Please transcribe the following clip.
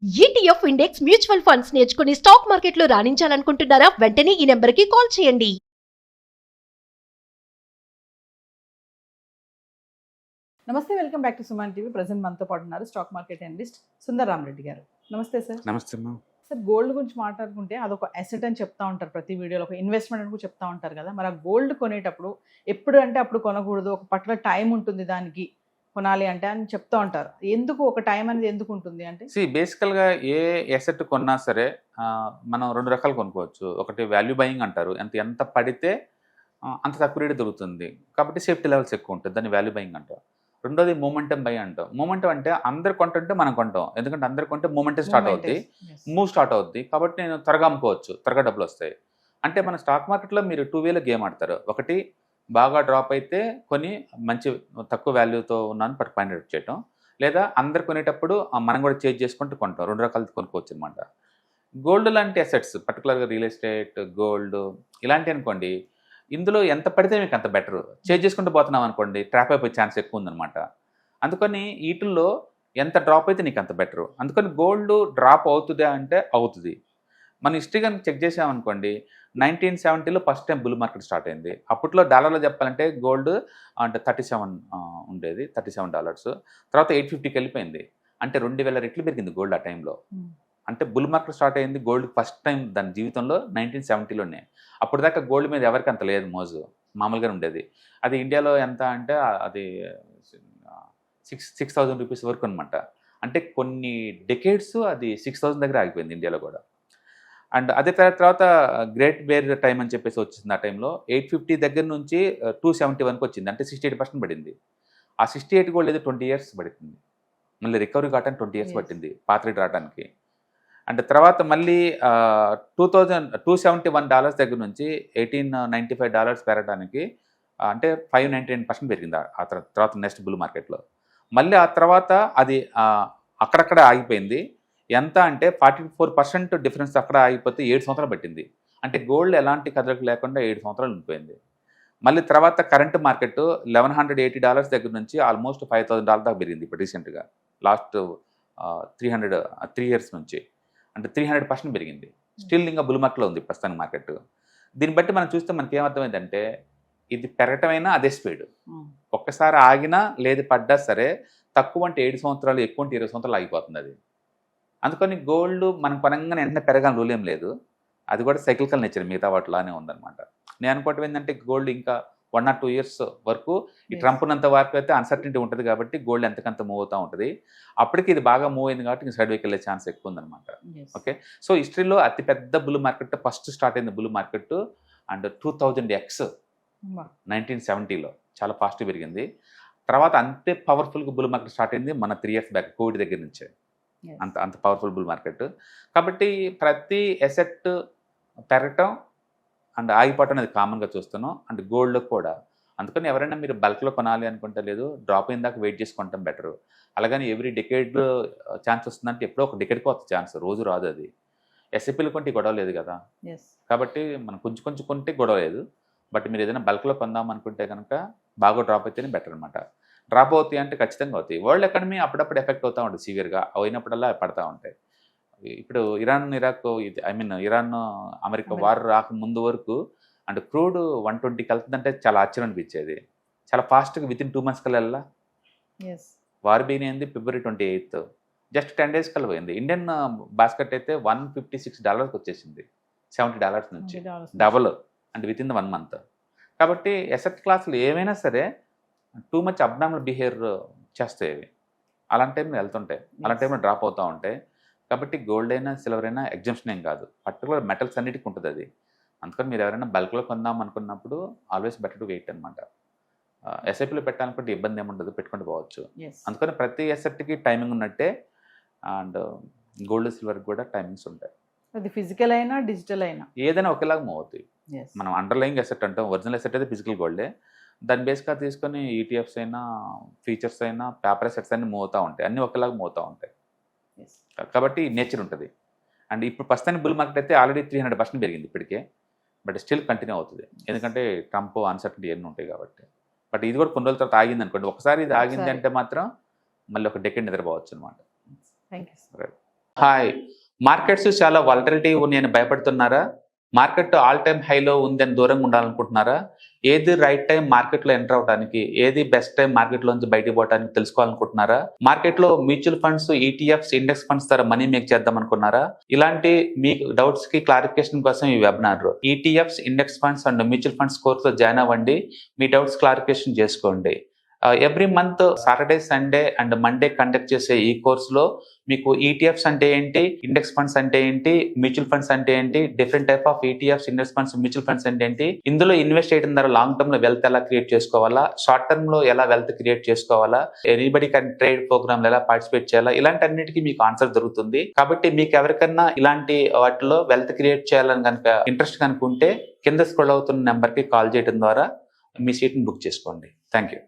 ETF index mutual funds నేర్చుకుని stock మార్కెట్లో రాణించాలనుకుంటున్నారా? వెంటనే ఈ నెంబర్కి కాల్ చేయండి. నమస్తే, welcome back to Suman TV. Present మనతో పాటు ఉన్నారు stock market analyst Sundar Rama Reddy గారు. నమస్తే సార్. నమస్తే అమ్మా. సార్, గోల్డ్ గురించి మాట్లాడుకుంటే అదొక అసెట్ అని చెప్తా ఉంటారు, ప్రతి వీడియోలో ఒక ఇన్వెస్ట్మెంట్ అని కూడా చెప్తా ఉంటారు కదా. మరి ఆ గోల్డ్ కొనేటప్పుడు ఎప్పుడు అంటే అప్పుడు కొనకూడదు, ఒక పర్టికులర్ టైం ఉంటుంది దానికి కొనాలి అంటే అని చెప్తా ఉంటారు. ఎందుకు ఒక టైం అనేది ఎందుకు ఉంటుంది అంటే? బేసికల్గా ఏ ఎసెట్ కొన్నా సరే మనం రెండు రకాలు కొనుక్కోవచ్చు. ఒకటి వాల్యూ బయింగ్ అంటారు, ఎంత పడితే అంత తక్కువ రేటు దొరుకుతుంది కాబట్టి సేఫ్టీ లెవెల్స్ ఎక్కువ ఉంటుంది, దాన్ని వాల్యూ బయింగ్ అంటాం. రెండోది మూమెంటం బై అంటాం. మూమెంటం అంటే అందరు కొంటుంటే మనం కొంటాం, ఎందుకంటే అందరు కొంటే మూమెంటం స్టార్ట్ అవుద్ది, మూవ్ స్టార్ట్ అవుద్ది కాబట్టి నేను త్వరగా అమ్ముకోవచ్చు, త్వరగా డబ్బులు వస్తాయి. అంటే మన స్టాక్ మార్కెట్లో మీరు 2 వేల గేమ్ ఆడతారు. ఒకటి బాగా డ్రాప్ అయితే కొని మంచి తక్కువ వాల్యూతో ఉన్నాను పట్టు పాయింట్ అవుట్ చేయటం, లేదా అందరు కొనేటప్పుడు మనం కూడా చేంజ్ చేసుకుంటూ కొంటాం. రెండు రకాలు కొనుక్కోవచ్చు అనమాట. గోల్డ్ లాంటి అసెట్స్, పర్టికులర్గా రియల్ ఎస్టేట్, గోల్డ్ ఇలాంటి అనుకోండి, ఇందులో ఎంత పడితే మీకు అంత బెటర్. చేంజ్ చేసుకుంటూ పోతున్నాం అనుకోండి, ట్రాప్ అయిపోయే ఛాన్స్ ఎక్కువ ఉందన్నమాట. అందుకని వీటిల్లో ఎంత డ్రాప్ అయితే నీకు అంత బెటరు. అందుకని గోల్డ్ డ్రాప్ అవుతుందా అంటే అవుతుంది. మన హిస్టరీ కనుక చెక్ చేసామనుకోండి, 1970లో first time bull market start అయింది. అప్పట్లో డాలర్లో చెప్పాలంటే గోల్డ్ అంటే 37 ఉండేది, $37. తర్వాత 850కి వెళ్ళిపోయింది. అంటే 2000 రెట్లు పెరిగింది గోల్డ్ ఆ టైంలో. అంటే బుల్ మార్కెట్ స్టార్ట్ అయింది గోల్డ్ ఫస్ట్ టైం దాని జీవితంలో 1970లోనే. అప్పుడు దాకా గోల్డ్ మీద ఎవరికి అంత లేదు మోజు, మామూలుగానే ఉండేది. అది ఇండియాలో ఎంత అంటే అది 6,000 రూపీస్ వరకు అనమాట. అంటే కొన్ని డెకేడ్స్ అది 6,000 దగ్గర ఆగిపోయింది ఇండియాలో కూడా. అండ్ అదే తర్వాత గ్రేట్ బేర్ టైం అని చెప్పేసి వచ్చింది. ఆ టైంలో 850 దగ్గర నుంచి 271కి వచ్చింది, అంటే 68% పడింది. ఆ 68 కూడా లేదు 20 ఇయర్స్ పడుతుంది, మళ్ళీ రికవరీ కావడానికి 20 ఇయర్స్ పట్టింది పాత రేట్ రావడానికి. అండ్ తర్వాత మళ్ళీ $271 దగ్గర నుంచి $1895 పెరగడానికి అంటే 599% పెరిగింది ఆ తర్వాత నెక్స్ట్ బుల్ మార్కెట్లో. మళ్ళీ ఆ తర్వాత అది అక్కడక్కడ ఆగిపోయింది. ఎంత అంటే 44% డిఫరెన్స్ అక్కడ ఆగిపోతే 7 సంవత్సరాలు పట్టింది. అంటే గోల్డ్ ఎలాంటి కదలిక లేకుండా 7 సంవత్సరాలు ఉండిపోయింది. మళ్ళీ తర్వాత కరెంట్ మార్కెట్ $1,180 దగ్గర నుంచి ఆల్మోస్ట్ $5,000 దాకా పెరిగింది ఇప్పుడు రీసెంట్గా, లాస్ట్ 3 ఇయర్స్ నుంచి. అంటే 300% పెరిగింది. స్టిల్ ఇంకా బుల్ మార్కెట్లో ఉంది ప్రస్తుతానికి మార్కెట్. దీన్ని బట్టి మనం చూస్తే మనకి ఏమర్థమైందంటే ఇది పెరగటమైనా అదే స్పీడ్. ఒక్కసారి ఆగినా లేదు పడ్డా సరే, తక్కువ అంటే 7 సంవత్సరాలు, ఎక్కువ అంటే 20 సంవత్సరాలు ఆగిపోతుంది అది. అందుకని గోల్డ్ మనం కొనంగానే వెంటనే పెరగాలని రూల్ ఏం లేదు, అది కూడా సైకిల్కల్ నేచర్ మిగతా వాటిలానే ఉందన్నమాట. నేను అనుకోవటం ఏంటంటే గోల్డ్ ఇంకా 1 or 2 ఇయర్స్ వరకు ఈ ట్రంప్ ఉన్నంత వరకు అయితే అన్సర్టనిటీ ఉంటుంది కాబట్టి గోల్డ్ ఎంతకంత మూవ్ అవుతూ ఉంటుంది. అప్పటికి ఇది బాగా మూవ్ అయింది కాబట్టి సైడ్ వేకి వెళ్ళే ఛాన్స్ ఎక్కువ ఉందన్నమాట. ఓకే, సో హిస్టరీలో అతిపెద్ద బుల్ మార్కెట్ ఫస్ట్ స్టార్ట్ అయింది బుల్ మార్కెట్ అండ్ 2000x 1970లో చాలా ఫాస్ట్ పెరిగింది. తర్వాత అంతే పవర్ఫుల్గా బుల్ మార్కెట్ స్టార్ట్ అయింది మన 3 years బ్యాక్ కోవిడ్ దగ్గర నుంచే. అంత పవర్ఫుల్ బుల్ మార్కెట్ కాబట్టి ప్రతి ఎసెట్ పెరగటం అండ్ ఆగిపోవటం అనేది కామన్గా చూస్తున్నాం. అండ్ గోల్డ్ కూడా అందుకని ఎవరైనా మీరు బల్క్లో కొనాలి అనుకుంటే లేదు, డ్రాప్ అయిన దాకా వెయిట్ చేసుకుంటాం బెటరు. అలాగని ఎవ్రీ డెకేడ్ ఛాన్స్ వస్తుందంటే ఎప్పుడో ఒక డెకేడ్కి వస్తుంది ఛాన్స్, రోజు రాదు అది. ఎస్ఐపీలు కొంటే గొడవ లేదు కదా, కాబట్టి మనం కొంచెం కొంటే గొడవ లేదు. బట్ మీరు ఏదైనా బల్క్లో కొందాం అనుకుంటే కనుక బాగా డ్రాప్ అయితేనే బెటర్ అనమాట. డ్రాప్ అవుతాయి అంటే ఖచ్చితంగా అవుతాయి. వరల్డ్ ఎకానమీ అప్పుడప్పుడు ఎఫెక్ట్ అవుతూ ఉంటుంది సివియర్గా, అయినప్పుడల్లా పడతా ఉంటాయి. ఇప్పుడు ఇరాక్ ఇరాన్ అమెరికా వార్ రాక ముందు వరకు అండ్ క్రూడ్ 120కి వెళ్తుందంటే చాలా ఆశ్చర్యం అనిపించేది. చాలా ఫాస్ట్గా విత్ ఇన్ 2 months కల్లా వెళ్ళా. వార్ బిగిన్ అయింది February 28th, జస్ట్ 10 days కల్లా పోయింది. ఇండియన్ బాస్కెట్ అయితే $156 వచ్చేసింది, $70 నుంచి double, and with in the 1 month. కాబట్టి ఎసెట్ క్లాసులు ఏమైనా సరే టూ మచ్ అబ్నార్మల్ బిహేవియర్ చేస్తాయి. అలాంటి టైంలో వెళ్తుంటాయి, అలాంటి టైంలో డ్రాప్ అవుతూ ఉంటాయి. కాబట్టి గోల్డ్ అయినా సిల్వర్ అయినా ఎగ్జామ్షన్ ఏం కాదు, పర్టికులర్ మెటల్స్ అన్నిటికీ ఉంటుంది అది. అందుకని మీరు ఎవరైనా బల్క్లో కొందాం అనుకున్నప్పుడు ఆల్వేస్ బెటర్ టు వెయిట్ అనమాట. ఎస్ఐపీలో పెట్టాలనుకుంటే ఇబ్బంది ఏముండదు, పెట్టుకుంటూ పోవచ్చు. అందుకని ప్రతి ఎసెట్కి టైమింగ్ ఉన్నట్టే అండ్ గోల్డ్ సిల్వర్ కూడా టైమింగ్స్ ఉంటాయి. అది ఫిజికల్ అయినా డిజిటల్ అయినా ఏదైనా ఒకేలాగా మూవ్ అవుతాయి. మనం అండర్లయింగ్ ఎసెట్ అంటాం, ఒరిజినల్ ఎసెట్ అయితే ఫిజికల్ గోల్డే. దాన్ని బేస్గా తీసుకొని ఈటీఎఫ్స్ అయినా ఫీచర్స్ అయినా పేపర్ ఎసెట్స్ అన్నీ మూవ్ అవుతూ ఉంటాయి, అన్నీ ఒకేలాగా మూవ్ అవుతూ ఉంటాయి. కాబట్టి నేచర్ ఉంటుంది. అండ్ ఇప్పుడు ప్రస్తుతానికి బుల్ మార్కెట్ అయితే ఆల్రెడీ 300% పెరిగింది ఇప్పటికే, బట్ స్టిల్ కంటిన్యూ అవుతుంది ఎందుకంటే ట్రంప్ అన్సర్టనిటీ ఎన్ని ఉంటాయి కాబట్టి. బట్ ఇది కూడా కొన్ని రోజుల తర్వాత ఆగింది అనుకోండి, ఒకసారి ఇది ఆగింది అంటే మాత్రం మళ్ళీ ఒక డెకేడ్ నిద్రపోవచ్చు అనమాట. Thank you. హాయ్, మార్కెట్స్ చాలా వాలటిలిటీ ఉన్నాయని భయపడుతున్నారా? మార్కెట్ ఆల్ టైమ్ హైలో ఉందని దూరంగా ఉండాలనుకుంటున్నారా? ఏది రైట్ టైం మార్కెట్లో ఎంటర్ అవడానికి, ఏది బెస్ట్ టైం మార్కెట్లోంచి బయటకు పోవడానికి తెలుసుకోవాలనుకుంటున్నారా? మార్కెట్లో mutual funds, ETFs, index funds ద్వారా మనీ మేక్ చేద్దాం అనుకున్నారా? ఇలాంటి మీ డౌట్స్ కి క్లారిఫికేషన్ కోసం ఈ webinar. ETFs, index funds and mutual funds కోర్సులో జాయిన్ అవ్వండి. మీ డౌట్స్ క్లారిఫికేషన్ చేసుకోండి. Every month Saturday, Sunday and Monday conduct చేసే ఈ కోర్సులో మీకు ఈటీఎఫ్స్ అంటే ఏంటి, ఇండెక్స్ ఫండ్స్ అంటే ఏంటి, మ్యూచువల్ ఫండ్స్ అంటే ఏంటి, different type of ETFs, index funds, mutual funds అంటే ఏంటి, ఇందులో ఇన్వెస్ట్ చేయడం ద్వారా లాంగ్ టర్మ్ లో వెల్త్ ఎలా క్రియేట్ చేసుకోవాలా, షార్ట్ టర్మ్ లో ఎలా వెల్త్ క్రియేట్ చేసుకోవాలా, ఎనీబడి కెన్ ట్రేడ్ ప్రోగ్రామ్ ఎలా పార్టిసిపేట్ చేయాలా, ఇలాంటి అన్నిటికీ మీకు ఆన్సర్ దొరుకుతుంది. కాబట్టి మీకు ఎవరికన్నా ఇలాంటి వాటిలో వెల్త్ క్రియేట్ చేయాలని కనుక ఇంట్రెస్ట్ కనుక ఉంటే కింద స్క్రోల్ అవుతున్న నెంబర్ కి కాల్ చేయడం ద్వారా మీ సీట్ ని బుక్ చేసుకోండి. Thank you.